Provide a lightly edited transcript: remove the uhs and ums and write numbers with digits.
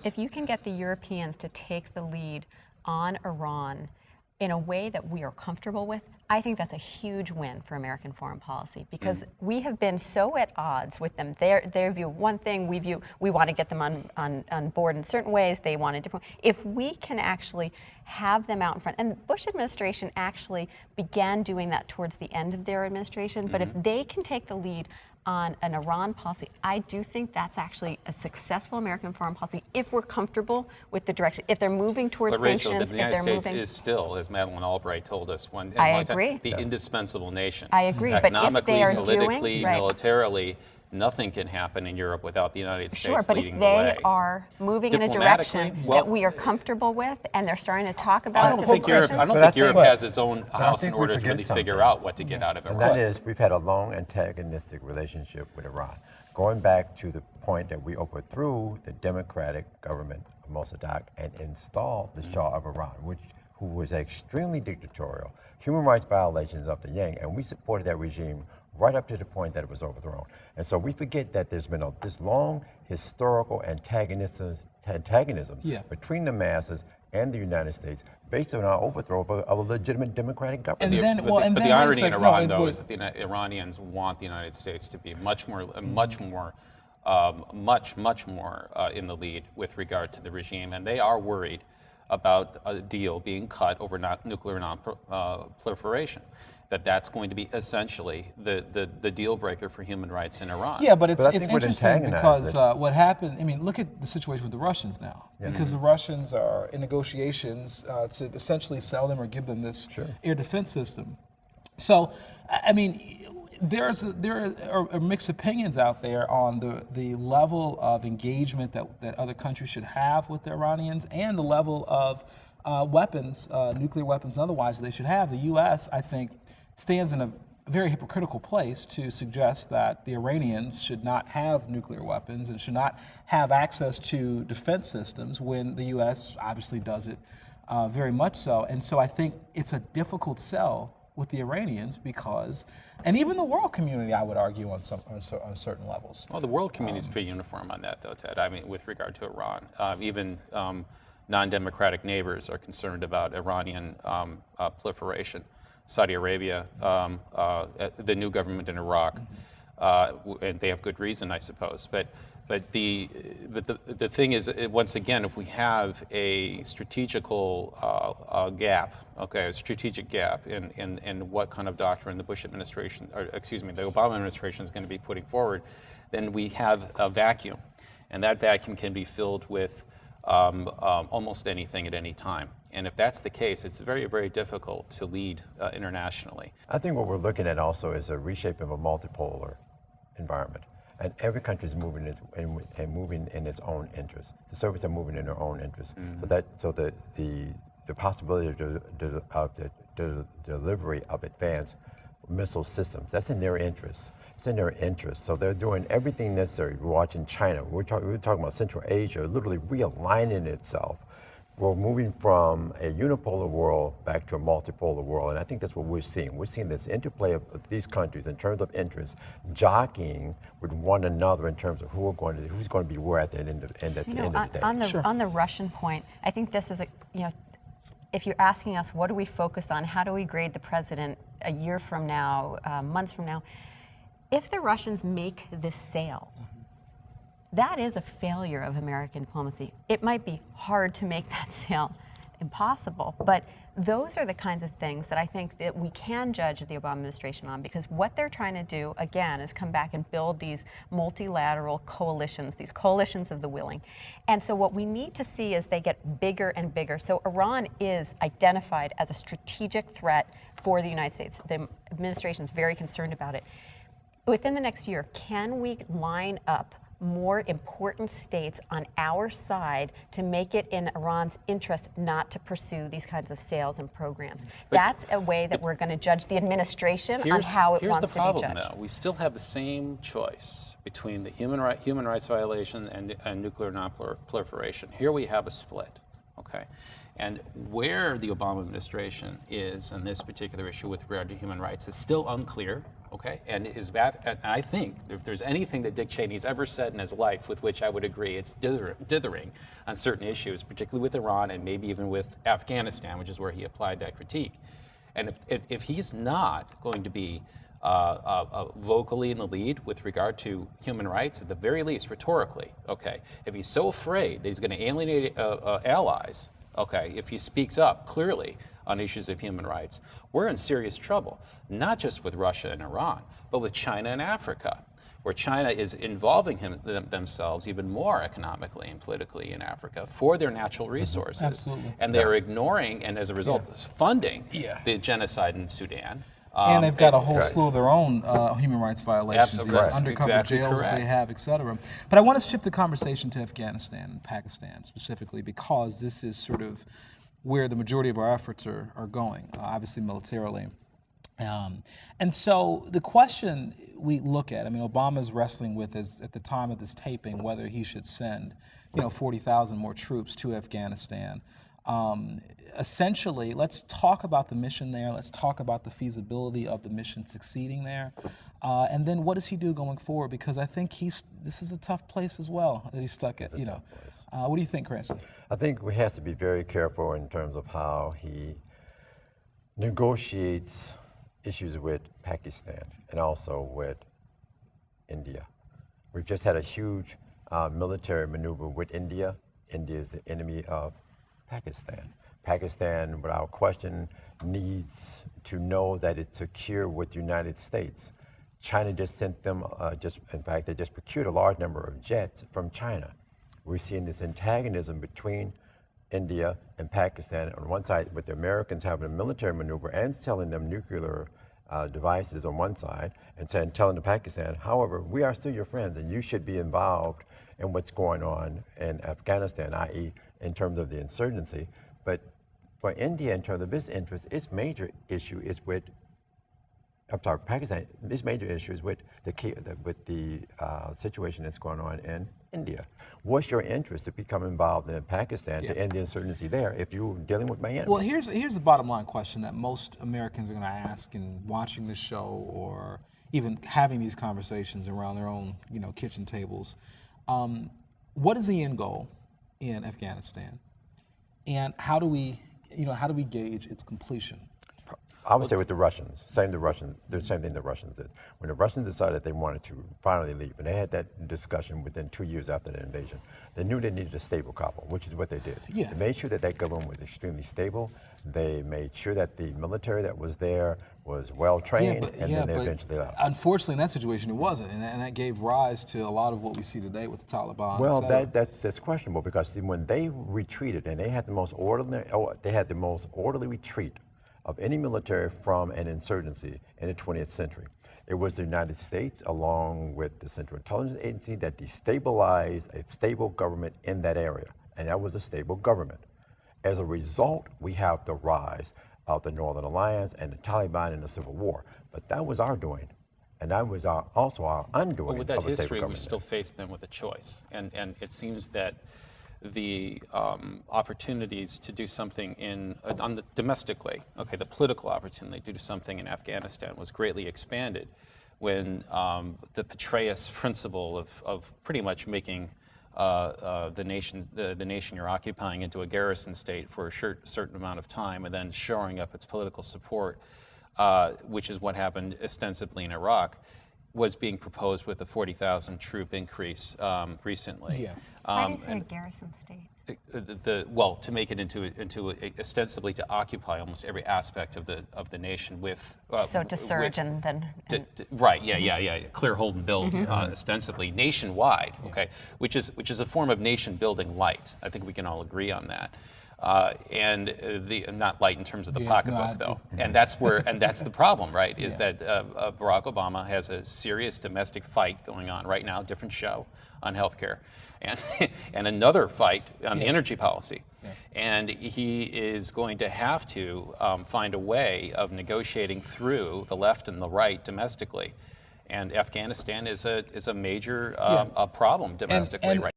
If you can get the Europeans to take the lead on Iran in a way that we are comfortable with, I think that's a huge win for American foreign policy, because we have been so at odds with them. They view one thing, we want to get them on board in certain ways, they want a different. If we can actually have them out in front, and the Bush administration actually began doing that towards the end of their administration, but if they can take the lead on an Iran policy, I do think that's actually a successful American foreign policy if we're comfortable with the direction. If they're moving towards sanctions, Rachel, the United States is still, as Madeleine Albright told us one time, the indispensable nation. I agree, economically, but if they are politically, doing, militarily, nothing can happen in Europe without the United States leading the way. Sure, but if they are moving in a direction that we are comfortable with, and they're starting to talk about I don't think Europe has its own house in order to really figure out what to get out of Iran. And that is, we've had a long antagonistic relationship with Iran, going back to the point that we overthrew the democratic government of Mossadegh and installed the Shah of Iran, who was extremely dictatorial, human rights violations up the yang, and we supported that regime right up to the point that it was overthrown. And so we forget that there's been this long historical antagonism between the masses and the United States based on our overthrow of a legitimate democratic government. But the irony in Iran, though, is that the Iranians want the United States to be much more in the lead with regard to the regime, and they are worried about a deal being cut over nuclear non-proliferation. That's going to be essentially the deal breaker for human rights in Iran. Yeah, but it's interesting because what happened, I mean, look at the situation with the Russians now. Because the Russians are in negotiations to essentially sell them or give them this air defense system. So, I mean, there are mixed opinions out there on the level of engagement that other countries should have with the Iranians and the level of weapons, nuclear weapons and otherwise, they should have. The U.S., I think, stands in a very hypocritical place to suggest that the Iranians should not have nuclear weapons and should not have access to defense systems when the U.S. obviously does it very much so. And so I think it's a difficult sell with the Iranians because, and even the world community, I would argue on certain levels. Well, the world community is pretty uniform on that, though, Ted. I mean, with regard to Iran, even non-democratic neighbors are concerned about Iranian proliferation. Saudi Arabia, the new government in Iraq, and they have good reason, I suppose. But the thing is, once again, if we have a strategical gap, a strategic gap in what kind of doctrine the Bush administration, or excuse me, the Obama administration is going to be putting forward, then we have a vacuum, and that vacuum can be filled with almost anything at any time. And if that's the case, it's very, very difficult to lead internationally. I think what we're looking at also is a reshaping of a multipolar environment. And every country is moving in its own interest. The Soviets are moving in their own interest. So the possibility of the delivery of advanced missile systems, that's in their interest. It's in their interest. So they're doing everything necessary. We're watching China. We're talking about Central Asia literally realigning itself. We're moving from a unipolar world back to a multipolar world, and I think that's what we're seeing. We're seeing this interplay of these countries in terms of interest, jockeying with one another in terms of who's going to be where at the end of the day. On the Russian point, I think this is if you're asking us what do we focus on, how do we grade the president a year from now, months from now, if the Russians make this sale, that is a failure of American diplomacy. It might be hard to make that sale impossible, but those are the kinds of things that I think that we can judge the Obama administration on, because what they're trying to do, again, is come back and build these multilateral coalitions, these coalitions of the willing. And so what we need to see is they get bigger and bigger. So Iran is identified as a strategic threat for the United States. The administration is very concerned about it. Within the next year, can we line up more important states on our side to make it in Iran's interest not to pursue these kinds of sales and programs? That's a way that we're going to judge the administration on how it wants to be judged. Here's the problem, though. We still have the same choice between the human rights violation and nuclear non-proliferation. Here we have a split, okay? And where the Obama administration is on this particular issue with regard to human rights is still unclear, okay? And and I think if there's anything that Dick Cheney's ever said in his life with which I would agree, it's dithering on certain issues, particularly with Iran and maybe even with Afghanistan, which is where he applied that critique. And if he's not going to be vocally in the lead with regard to human rights, at the very least, rhetorically, okay, if he's so afraid that he's going to alienate allies, okay, if he speaks up clearly on issues of human rights, we're in serious trouble, not just with Russia and Iran, but with China and Africa, where China is involving themselves even more economically and politically in Africa for their natural resources. Absolutely. And they're ignoring, and as a result, funding the genocide in Sudan. And they've got a whole slew of their own human rights violations, Absolutely. these undercover Exactly jails that they correct. have, et cetera. But I want to shift the conversation to Afghanistan and Pakistan specifically, because this is sort of where the majority of our efforts are going, obviously militarily. And so the question we look at, I mean, Obama's wrestling with is, at the time of this taping, whether he should send, 40,000 more troops to Afghanistan. Essentially, let's talk about the mission there. Let's talk about the feasibility of the mission succeeding there. And then what does he do going forward? Because I think this is a tough place as well that he's stuck at, What do you think, Chris? I think we have to be very careful in terms of how he negotiates issues with Pakistan and also with India. We've just had a huge military maneuver with India. India is the enemy of Pakistan. Pakistan, without question, needs to know that it's secure with the United States. China just sent them, in fact, they just procured a large number of jets from China. We're seeing this antagonism between India and Pakistan on one side, with the Americans having a military maneuver and selling them nuclear devices on one side, and telling the Pakistan, however, we are still your friends and you should be involved in what's going on in Afghanistan, i.e. in terms of the insurgency. But for India, in terms of its interest, its major issue is with, Pakistan, its major issue is with the situation that's going on in India. What's your interest to become involved in Pakistan to end the insurgency there if you're dealing with Myanmar? Well, here's the bottom line question that most Americans are going to ask in watching this show or even having these conversations around their own, kitchen tables. What is the end goal in Afghanistan, and how do we gauge its completion? I would say with the Russians, the same thing the Russians did. When the Russians decided they wanted to finally leave, and they had that discussion within 2 years after the invasion, they knew they needed a stable Kabul, which is what they did. Yeah. They made sure that government was extremely stable. They made sure that the military that was there was well trained, and then they eventually left. Unfortunately, in that situation, it wasn't, and that gave rise to a lot of what we see today with the Taliban. Well, that's questionable, because see, when they retreated, and they had the most orderly retreat of any military from an insurgency in the 20th century. It was the United States, along with the Central Intelligence Agency, that destabilized a stable government in that area, and that was a stable government. As a result, we have the rise of the Northern Alliance and the Taliban in the Civil War. But that was our doing, and that was also our undoing. But with that of a stable history, we government. still face them with a choice, and it seems that the opportunities to do something domestically, okay, the political opportunity to do something in Afghanistan was greatly expanded when the Petraeus principle of pretty much making the nation you're occupying into a garrison state for a certain amount of time, and then shoring up its political support, which is what happened ostensibly in Iraq, was being proposed with a 40,000 troop increase recently. Yeah. Why do you say a garrison state? To make it into ostensibly to occupy almost every aspect of the nation with. So to surge and then. Right. Yeah. Clear, hold, and build ostensibly nationwide. Okay, which is a form of nation building light. I think we can all agree on that. And not light in terms of the pocketbook, though. And that's the problem, right? Is that Barack Obama has a serious domestic fight going on right now, different show on healthcare, and another fight on the energy policy. Yeah. And he is going to have to find a way of negotiating through the left and the right domestically. And Afghanistan is a major problem domestically right